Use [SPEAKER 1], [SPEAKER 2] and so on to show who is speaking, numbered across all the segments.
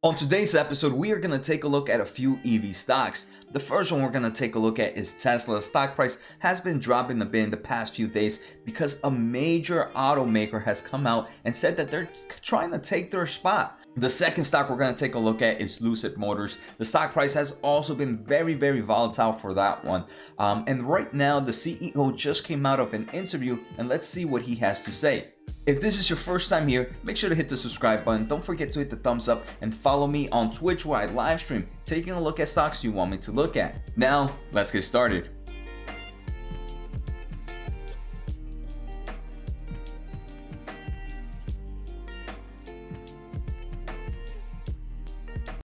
[SPEAKER 1] On today's episode, we are going to take a look at a few EV stocks. The first one we're going to take a look at is Tesla. Stock price has been dropping a bit in the past few days because a major automaker has come out and said that they're trying to take their spot. The second stock we're going to take a look at is Lucid Motors. The stock price has also been very volatile for that one. And right now, the CEO just came out of an interview, and let's see what he has to say. If this is your first time here, make sure to hit the subscribe button. Don't forget to hit the thumbs up and follow me on Twitch where I live stream, taking a look at stocks you want me to look at. Now, let's get started.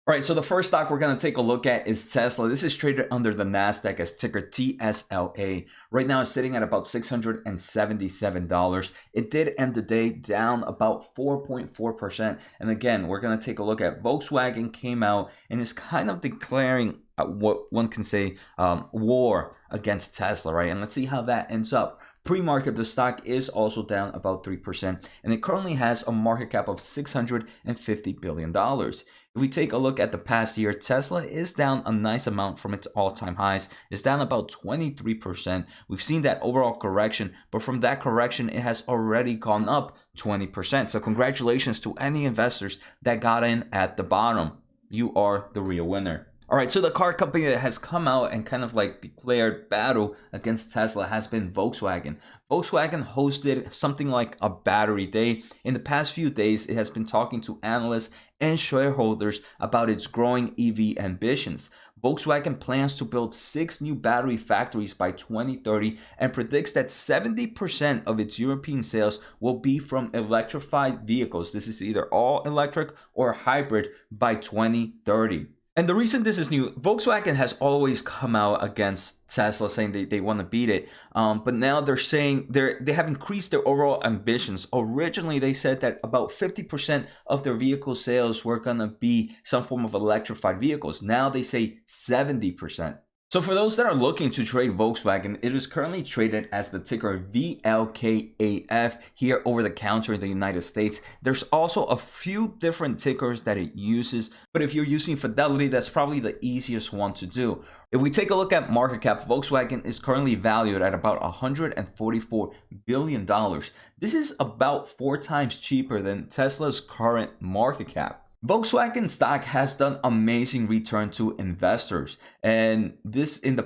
[SPEAKER 1] All right, so the first stock we're going to take a look at is Tesla. This is traded under the NASDAQ as ticker TSLA. Right now it's sitting at about $677. It did end the day down about 4.4%. And again, we're going to take a look at Volkswagen came out and is kind of declaring what one can say war against Tesla, right? And let's see how that ends up. Pre-market, the stock is also down about 3%, and it currently has a market cap of $650 billion. If we take a look at the past year, Tesla is down a nice amount from its all-time highs. It's down about 23%. We've seen that overall correction, but from that correction, it has already gone up 20%. So congratulations to any investors that got in at the bottom. You are the real winner. All right, so the car company that has come out and kind of like declared battle against Tesla has been Volkswagen. Volkswagen hosted something like a battery day. In the past few days, it has been talking to analysts and shareholders about its growing EV ambitions. Volkswagen plans to build 6 new battery factories by 2030 and predicts that 70% of its European sales will be from electrified vehicles. This is either all electric or hybrid by 2030. And the reason this is new, Volkswagen has always come out against Tesla saying they want to beat it. But now they're saying they have increased their overall ambitions. Originally, they said that about 50% of their vehicle sales were going to be some form of electrified vehicles. Now they say 70%. So for those that are looking to trade Volkswagen, it is currently traded as the ticker VLKAF here over the counter in the United States. There's also a few different tickers that it uses, but if you're using Fidelity, that's probably the easiest one to do. If we take a look at market cap, Volkswagen is currently valued at about $144 billion. This is about 4 times cheaper than Tesla's current market cap. Volkswagen stock has done amazing return to investors, and this in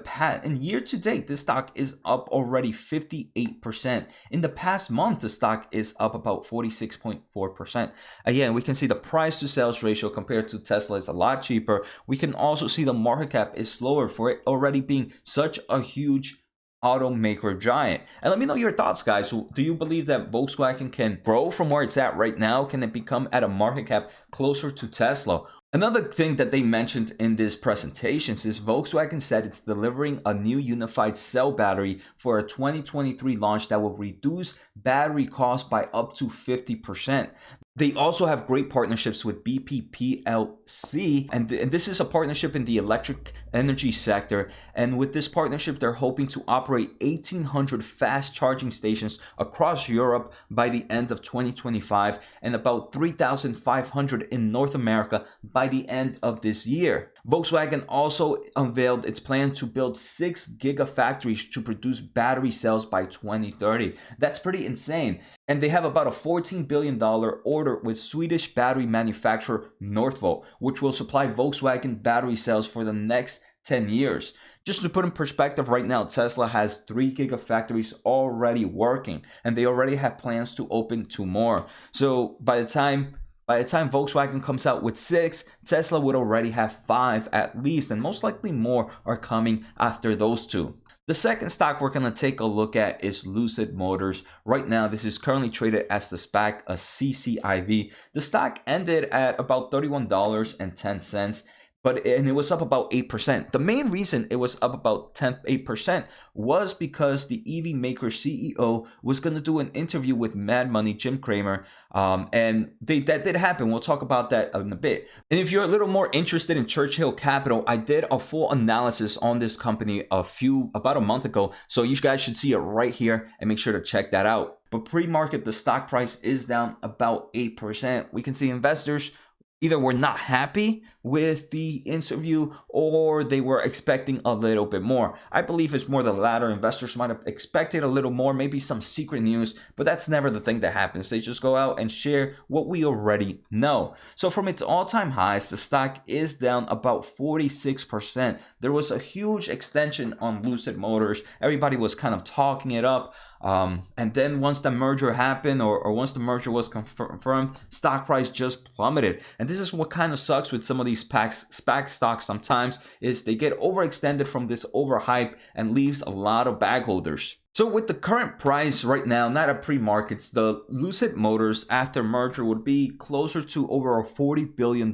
[SPEAKER 1] year to date, this stock is up already 58%. In the past month, the stock is up about 46.4%. Again, we can see the price to sales ratio compared to Tesla is a lot cheaper. We can also see the market cap is lower for it already being such a huge automaker giant. And let me know your thoughts, guys. Do you believe that Volkswagen can grow from where it's at right now? Can it become at a market cap closer to Tesla? Another thing that they mentioned in this presentation is Volkswagen said it's delivering a new unified cell battery for a 2023 launch that will reduce battery costs by up to 50%. They also have great partnerships with BP PLC, and this is a partnership in the electric energy sector. And with this partnership, they're hoping to operate 1,800 fast charging stations across Europe by the end of 2025 and about 3,500 in North America by the end of this year. Volkswagen also unveiled its plan to build 6 gigafactories to produce battery cells by 2030. That's pretty insane. And they have about a $14 billion order with Swedish battery manufacturer Northvolt, which will supply Volkswagen battery cells for the next 10 years. Just to put in perspective, right now, Tesla has 3 gigafactories already working, and they already have plans to open 2 more. So by the time Volkswagen comes out with 6, Tesla would already have 5 at least, and most likely more are coming after those 2. The second stock we're going to take a look at is Lucid Motors. Right now, this is currently traded as the SPAC, a CCIV. The stock ended at about $31.10. And it was up about 8%. The main reason it was up about 8% was because the EV maker CEO was going to do an interview with Mad Money, Jim Cramer, and that did happen. We'll talk about that in a bit. And if you're a little more interested in Churchill Capital, I did a full analysis on this company about a month ago, so you guys should see it right here and make sure to check that out. But pre-market, the stock price is down about 8%. We can see investors either were not happy with the interview or they were expecting a little bit more. I believe it's more the latter. Investors might have expected a little more, maybe some secret news, but that's never the thing that happens. They just go out and share what we already know. So from its all-time highs, the stock is down about 46%. There was a huge extension on Lucid Motors. Everybody was kind of talking it up. And then once the merger happened or once the merger was confirmed, stock price just plummeted. And this is what kind of sucks with some of these SPAC stocks sometimes, is they get overextended from this overhype and leaves a lot of bag holders. So with the current price right now, not at pre-markets, the Lucid Motors after merger would be closer to over a $40 billion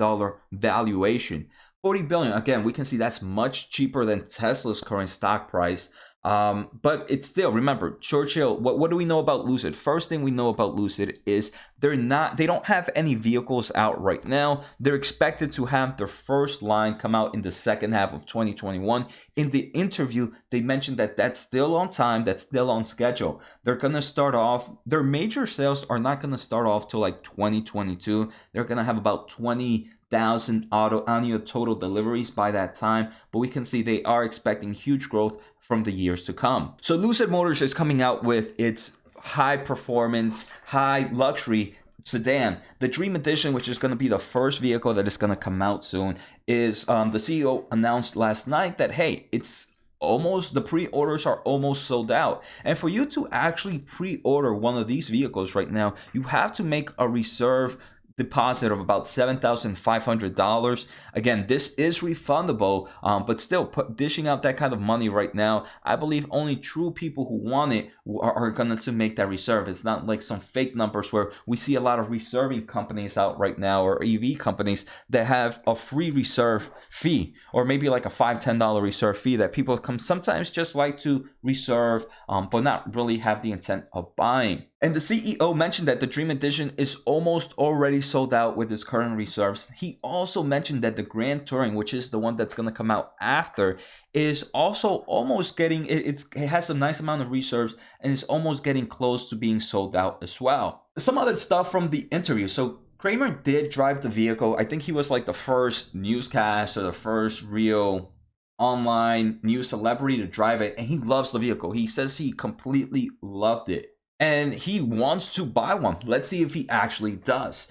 [SPEAKER 1] valuation. 40 billion, again, we can see that's much cheaper than Tesla's current stock price. But it's still, remember, Churchill, what do we know about Lucid? First thing we know about Lucid is they don't have any vehicles out right now. They're expected to have their first line come out in the second half of 2021. In the interview, they mentioned that that's still on time, that's still on schedule. They're going to start off, their major sales are not going to start off till like 2022. They're going to have about 20,000 annual total deliveries by that time, but we can see they are expecting huge growth from the years to come. So Lucid Motors is coming out with its high performance, high luxury sedan. The Dream Edition, which is going to be the first vehicle that is going to come out soon, is the CEO announced last night that, hey, the pre-orders are almost sold out. And for you to actually pre-order one of these vehicles right now, you have to make a reserve deposit of about $7,500. Again, this is refundable, but still, dishing out that kind of money right now, I believe only true people who want it are going to make that reserve. It's not like some fake numbers where we see a lot of reserving companies out right now, or EV companies that have a free reserve fee, or maybe like a $5-10 reserve fee that people sometimes just like to reserve, but not really have the intent of buying. And the CEO mentioned that the Dream Edition is almost already sold out with its current reserves. He also mentioned that the Grand Touring, which is the one that's going to come out after, is also almost getting, it has a nice amount of reserves and is almost getting close to being sold out as well. Some other stuff from the interview. So Cramer did drive the vehicle. I think he was like the first newscast or the first real online news celebrity to drive it, and he loves the vehicle. He says he completely loved it, and he wants to buy one. Let's see if he actually does.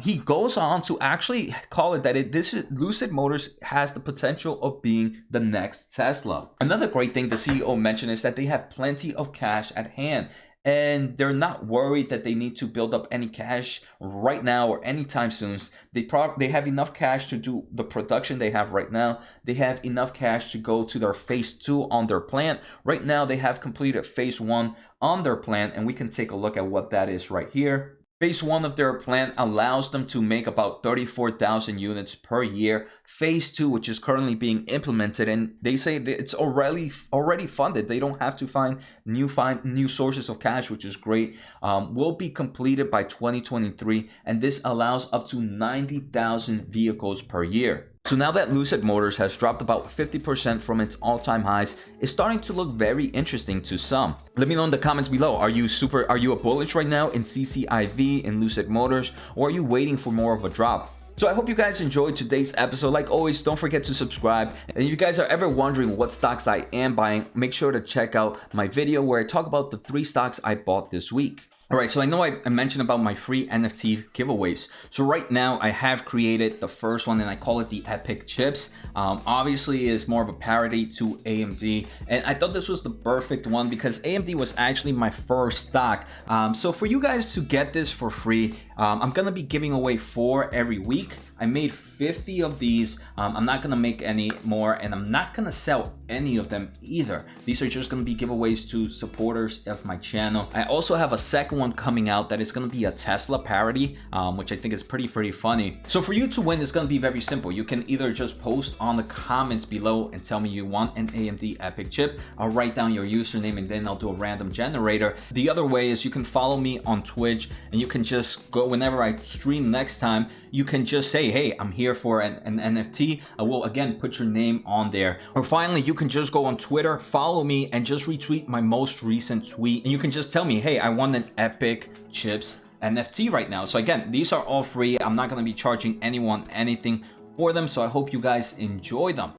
[SPEAKER 1] He goes on to actually call it that Lucid Motors has the potential of being the next Tesla. Another great thing the CEO mentioned is that they have plenty of cash at hand, and they're not worried that they need to build up any cash right now or anytime soon. They have enough cash to do the production they have right now. They have enough cash to go to their phase 2 on their plant. Right now, they have completed phase 1 on their plant, and we can take a look at what that is right here. Phase 1 of their plant allows them to make about 34,000 units per year. Phase 2, which is currently being implemented, and they say that it's already funded. They don't have to find new sources of cash, which is great. Will be completed by 2023, and this allows up to 90,000 vehicles per year. So now that Lucid Motors has dropped about 50% from its all-time highs, it's starting to look very interesting to some. Let me know in the comments below, are you a bullish right now in CCIV, in Lucid Motors, or are you waiting for more of a drop? So I hope you guys enjoyed today's episode. Like always, don't forget to subscribe. And if you guys are ever wondering what stocks I am buying, make sure to check out my video where I talk about the 3 stocks I bought this week. All right, so I know I mentioned about my free NFT giveaways. So right now I have created the first one, and I call it the Epic Chips. Obviously is more of a parody to AMD, and I thought this was the perfect one because AMD was actually my first stock. So for you guys to get this for free, I'm gonna be giving away 4 every week. I made 50 of these. I'm not gonna make any more, and I'm not gonna sell any of them either. These are just gonna be giveaways to supporters of my channel. I also have a second one coming out that is gonna be a Tesla parody, which I think is pretty funny. So for you to win, it's gonna be very simple. You can either just post on the comments below and tell me you want an AMD Epic chip. I'll write down your username and then I'll do a random generator. The other way is you can follow me on Twitch, and you can just go whenever I stream next time, you can just say, hey, I'm here for an NFT. I will again put your name on there. Or finally, you can just go on Twitter, follow me, and just retweet my most recent tweet. And you can just tell me, hey, I want an Epic Chips NFT right now. So again, these are all free. I'm not going to be charging anyone anything for them. So I hope you guys enjoy them.